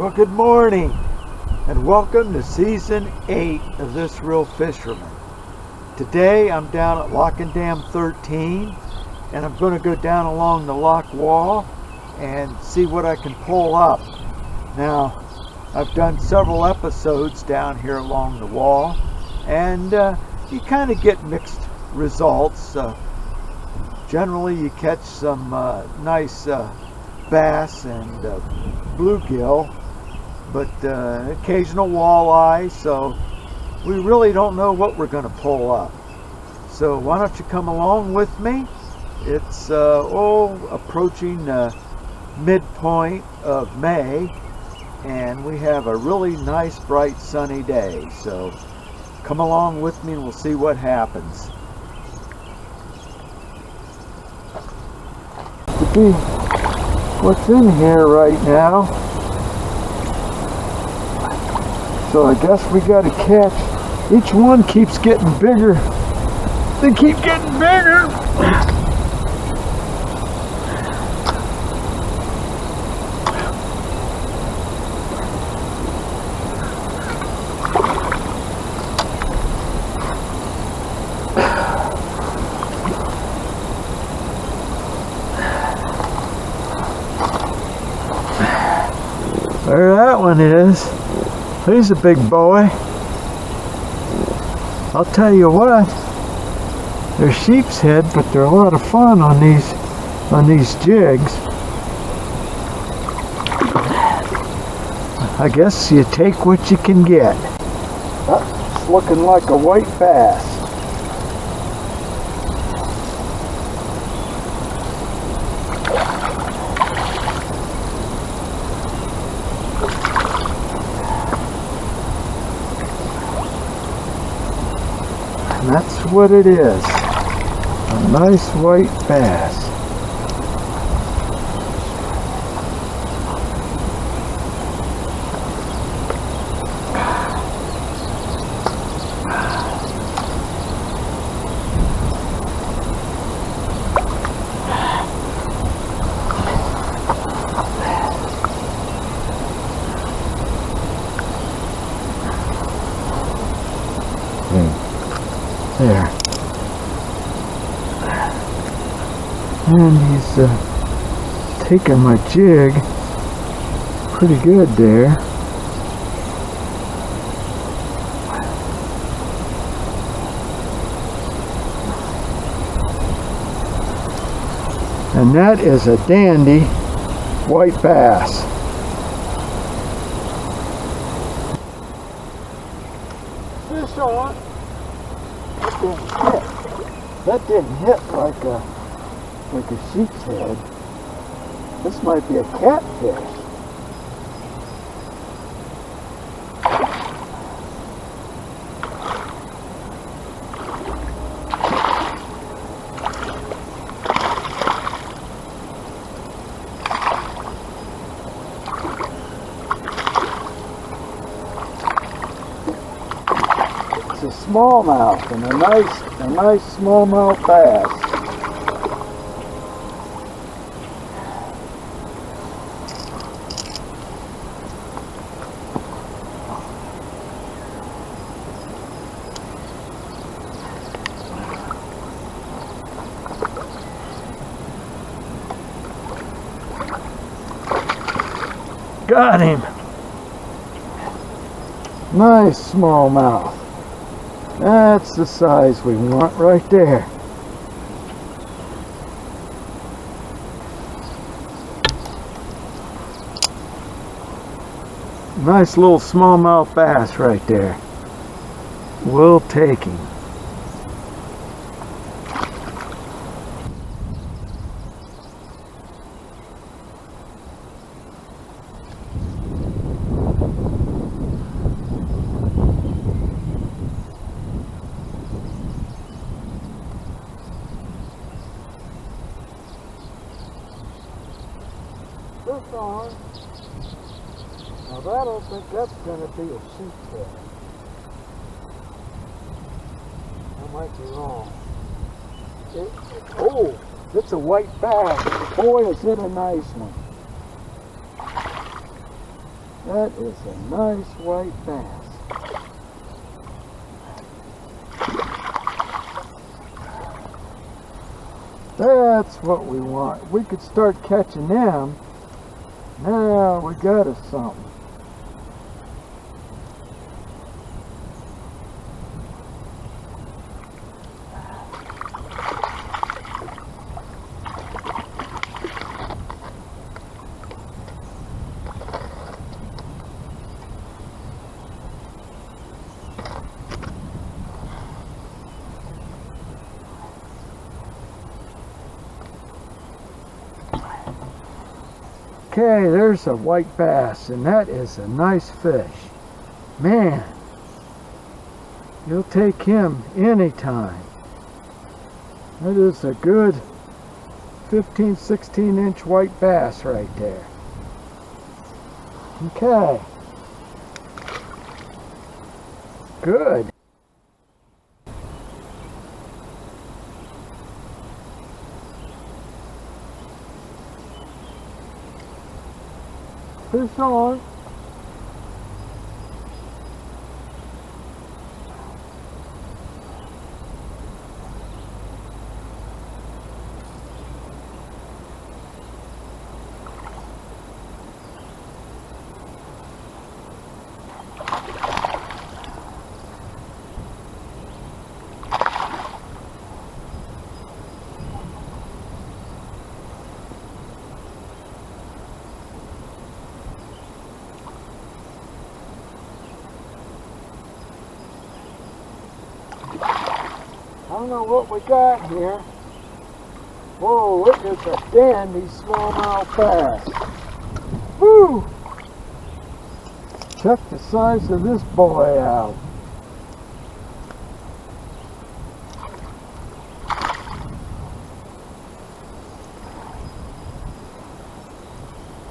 Well, good morning and welcome to season 8 of This Real Fisherman. Today I'm down at Lock and Dam 13 and I'm going to go down along the lock wall and see what I can pull up. Now, I've done several episodes down here along the wall and you kind of get mixed results. Generally you catch some nice bass and bluegill, but occasional walleye, so we really don't know what we're going to pull up. So why don't you come along with me? It's approaching midpoint of May, and we have a really nice bright sunny day, so come along with me and we'll see what happens. To be what's in here right now, so I guess we got to catch. Each one keeps getting bigger. They keep getting bigger. There that one is. He's a big boy. I'll tell you what, they're sheep's head, but they're a lot of fun on these jigs. I guess you take what you can get. It's looking like a white bass. And that's what it is, a nice white bass. There. And he's taking my jig pretty good there. And that is a dandy white bass. Fish on. That didn't hit like a sheep's head. This might be a catfish. It's a smallmouth, and a nice smallmouth bass. Got him. Nice smallmouth. That's the size we want right there. Nice little smallmouth bass right there. We'll take him. This on. Now I don't think that's going to be a sheep's head. I might be wrong. Oh, it's a white bass. Boy, is it a nice one. That is a nice white bass. That's what we want. We could start catching them. Now we got us something. Okay, there's a white bass, and that is a nice fish. Man, you'll take him anytime. That is a good 15, 16-inch white bass right there. Okay. Good. Fish on. I don't know what we got here. Whoa, look at the dandy smallmouth bass. Woo! Check the size of this boy out.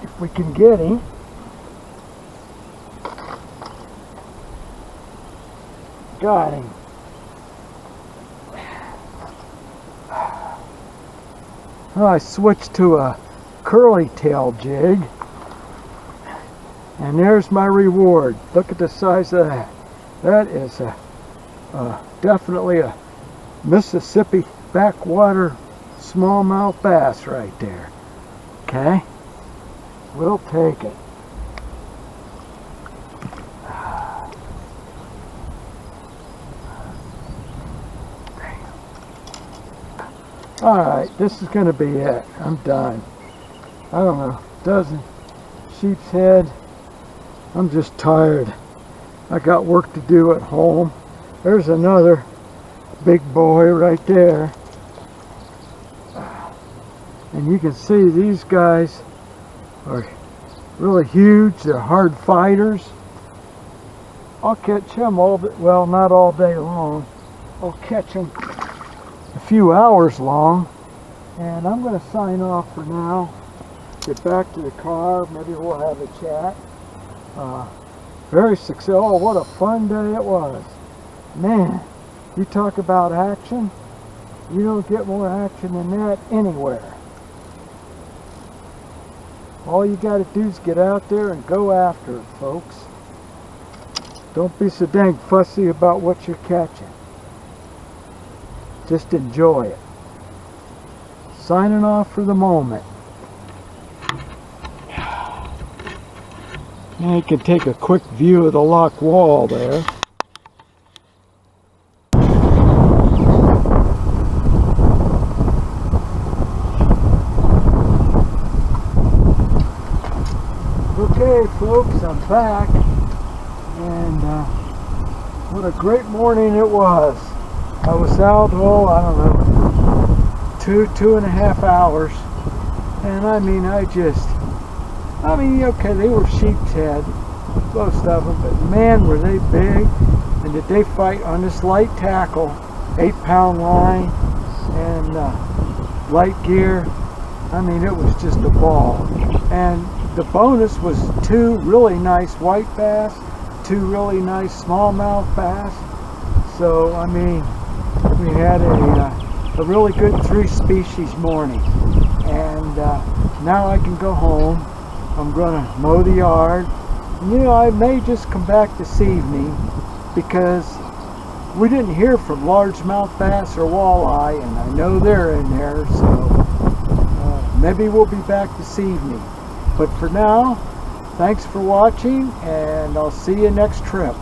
If we can get him. Got him. I switched to a curly tail jig, and there's my reward. Look at the size of that. That is definitely a Mississippi backwater smallmouth bass right there. Okay, we'll take it. Alright, this is going to be it. I'm done. I don't know, dozen sheep's head. I'm just tired. I got work to do at home. There's another big boy right there. And you can see these guys are really huge. They're hard fighters. I'll catch them all day, well, not all day long. I'll catch them a few hours long, and I'm going to sign off for now. Get back to the car. Maybe we'll have a chat. Very successful. Oh, what a fun day it was. Man, you talk about action. You don't get more action than that anywhere. All you got to do is get out there and go after it, folks. Don't be so dang fussy about what you're catching. Just enjoy it. Signing off for the moment. Now you can take a quick view of the lock wall there. Okay, folks, I'm back. And what a great morning it was. I was out, oh, I don't know, 2.5 hours, and I mean, okay, they were sheep's head, most of them, but man, were they big. And did they fight on this light tackle, 8-pound line, and light gear. I mean, it was just a ball. And the bonus was 2 really nice white bass, 2 really nice smallmouth bass. So, I mean, we had a really good 3-species morning, and now I can go home. I'm going to mow the yard, You know, I may just come back this evening because we didn't hear from largemouth bass or walleye, and I know they're in there, so maybe we'll be back this evening. But for now, thanks for watching, and I'll see you next trip.